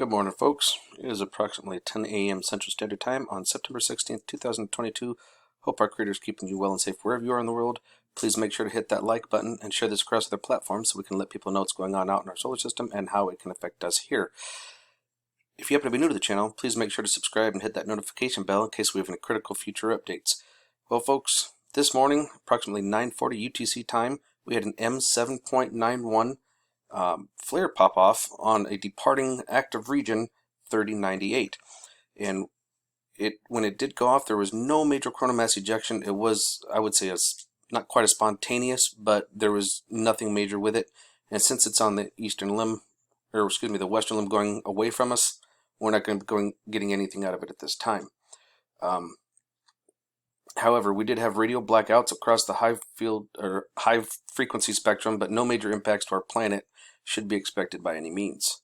Good morning, folks. It is approximately 10 a.m. Central Standard Time on September 16th, 2022. Hope our creator is keeping you well and safe wherever you are in the world. Please make sure to hit that like button and share this across other platforms so we can let people know what's going on out in our solar system and how it can affect us here. If you happen to be new to the channel, please make sure to subscribe and hit that notification bell in case we have any critical future updates. Well, folks, this morning, approximately 9:40 UTC time, we had an M7.91 flare pop off on a departing active region 3098, and when it did go off, there was no major coronal mass ejection. It was, I would say, not quite as spontaneous, but there was nothing major with it. And since it's on the eastern limb, or excuse me, the western limb going away from us, we're not going to be getting anything out of it at this time. However, we did have radio blackouts across the high frequency spectrum, but no major impacts to our planet should be expected by any means.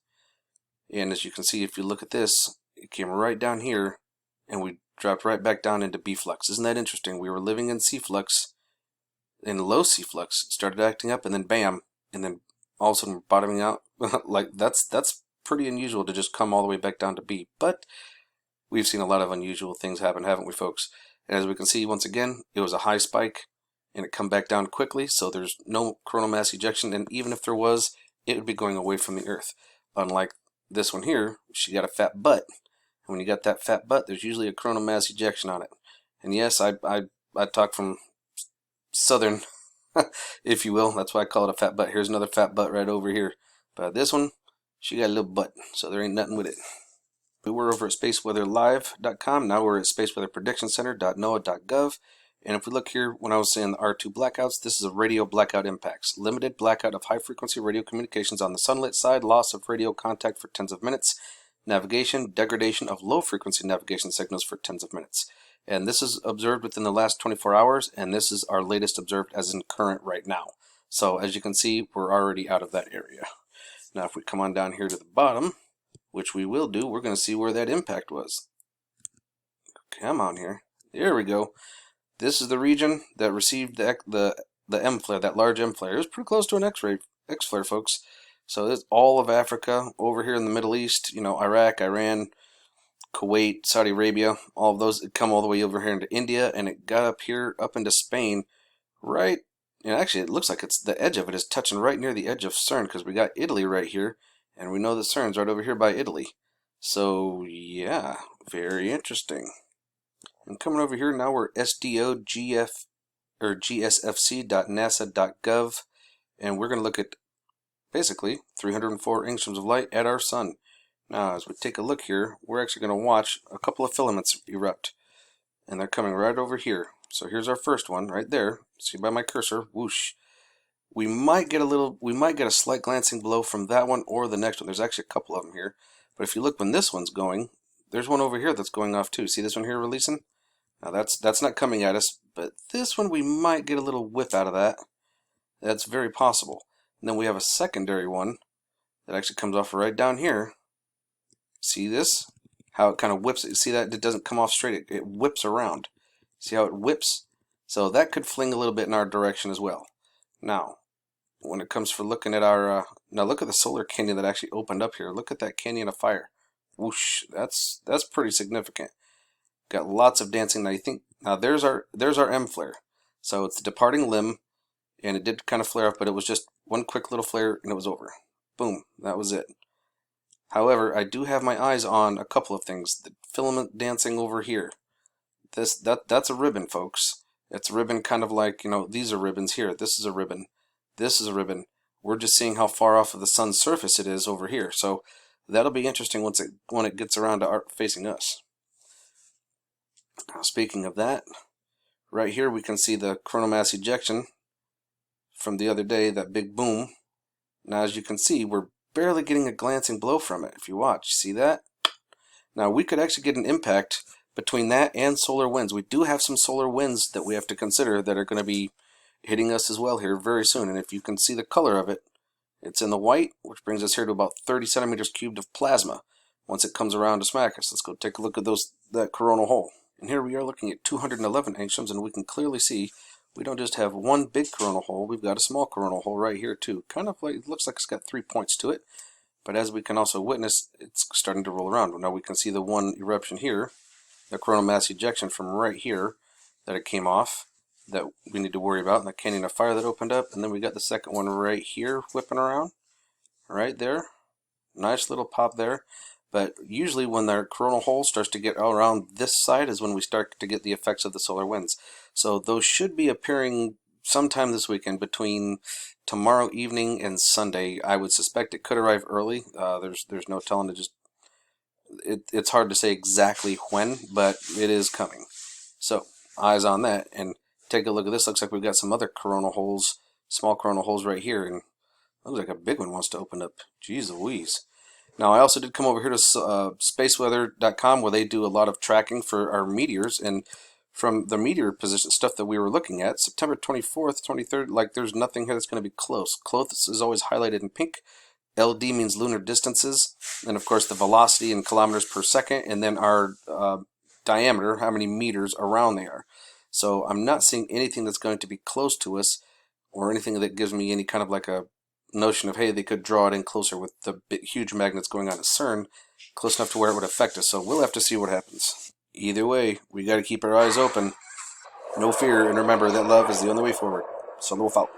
And as you can see, if you look at this, it came right down here and we dropped right back down into B flux. Isn't that interesting? We were living in C flux, in low C flux, started acting up, and then bam, and then all of a sudden we're bottoming out. Like that's pretty unusual to just come all the way back down to B. But we've seen a lot of unusual things happen, haven't we, folks? And as we can see, once again, it was a high spike and it come back down quickly, so there's no coronal mass ejection, and even if there was, it would be going away from the Earth. Unlike this one here, she got a fat butt. And when you got that fat butt, there's usually a coronal mass ejection on it. And yes, I talk from southern, if you will. That's why I call it a fat butt. Here's another fat butt right over here. But this one, she got a little butt, so there ain't nothing with it. We were over at spaceweatherlive.com. Now we're at spaceweatherpredictioncenter.noaa.gov. And if we look here, when I was saying the R2 blackouts, this is a radio blackout impacts. Limited blackout of high-frequency radio communications on the sunlit side, loss of radio contact for tens of minutes, navigation, degradation of low-frequency navigation signals for tens of minutes. And this is observed within the last 24 hours, and this is our latest observed as in current right now. So as you can see, we're already out of that area. Now if we come on down here to the bottom, which we will do, we're going to see where that impact was. Come on here. There we go. This is the region that received the M flare, that large M flare. It was pretty close to an X flare, folks. So it's all of Africa over here in the Middle East. You know, Iraq, Iran, Kuwait, Saudi Arabia. All of those come all the way over here into India, and it got up here, up into Spain, right. And actually, it looks like it's the edge of it is touching right near the edge of CERN, because we got Italy right here, and we know that CERN's right over here by Italy. So yeah, very interesting. And coming over here now, we're gsfc.nasa.gov, and we're going to look at basically 304 angstroms of light at our sun. Now, as we take a look here, we're actually going to watch a couple of filaments erupt, and they're coming right over here. So here's our first one right there. See by my cursor, whoosh. We might get a slight glancing blow from that one or the next one. There's actually a couple of them here, but if you look when this one's going, there's one over here that's going off too. See this one here releasing? Now that's not coming at us, but this one we might get a little whiff out of that. That's very possible. And then we have a secondary one that actually comes off right down here. See this? How it kind of whips it. See that? It doesn't come off straight. It whips around. See how it whips? So that could fling a little bit in our direction as well. Now, when it comes for looking at our... now look at the solar canyon that actually opened up here. Look at that canyon of fire. Whoosh. That's pretty significant. Got lots of dancing. Now you think, now there's our M flare. So it's the departing limb, and it did kind of flare up, but it was just one quick little flare and it was over. Boom, that was it. However, I do have my eyes on a couple of things. The filament dancing over here. That's a ribbon, folks. It's a ribbon kind of like, you know, these are ribbons here. This is a ribbon. This is a ribbon. We're just seeing how far off of the sun's surface it is over here. So that'll be interesting when it gets around to facing us. Now, speaking of that, right here we can see the coronal mass ejection from the other day, that big boom. Now as you can see, we're barely getting a glancing blow from it. If you watch, see that? Now we could actually get an impact between that and solar winds. We do have some solar winds that we have to consider that are going to be hitting us as well here very soon. And if you can see the color of it, it's in the white, which brings us here to about 30 centimeters cubed of plasma once it comes around to smack us. Let's go take a look at that coronal hole. And here we are looking at 211 angstroms, and we can clearly see we don't just have one big coronal hole, we've got a small coronal hole right here too. Kind of like, it looks like it's got 3 points to it. But as we can also witness, it's starting to roll around. Now we can see the one eruption here, the coronal mass ejection from right here, that it came off, that we need to worry about, and the canyon of fire that opened up. And then we got the second one right here whipping around, right there. Nice little pop there. But usually when the coronal hole starts to get around this side is when we start to get the effects of the solar winds. So those should be appearing sometime this weekend, between tomorrow evening and Sunday. I would suspect it could arrive early. There's no telling. It's hard to say exactly when, but it is coming. So eyes on that, and take a look at this. Looks like we've got some other coronal holes, small coronal holes right here, and looks like a big one wants to open up. Jeez Louise. Now, I also did come over here to spaceweather.com, where they do a lot of tracking for our meteors, and from the meteor position stuff that we were looking at, September 24th, 23rd, like there's nothing here that's going to be close. Close is always highlighted in pink. LD means lunar distances, and of course the velocity in kilometers per second, and then our diameter, how many meters around they are. So I'm not seeing anything that's going to be close to us, or anything that gives me any kind of like a notion of, hey, they could draw it in closer with the huge magnets going on at CERN, close enough to where it would affect us. So we'll have to see what happens. Either way, we got to keep our eyes open. No fear, and remember that love is the only way forward. So Wolf out.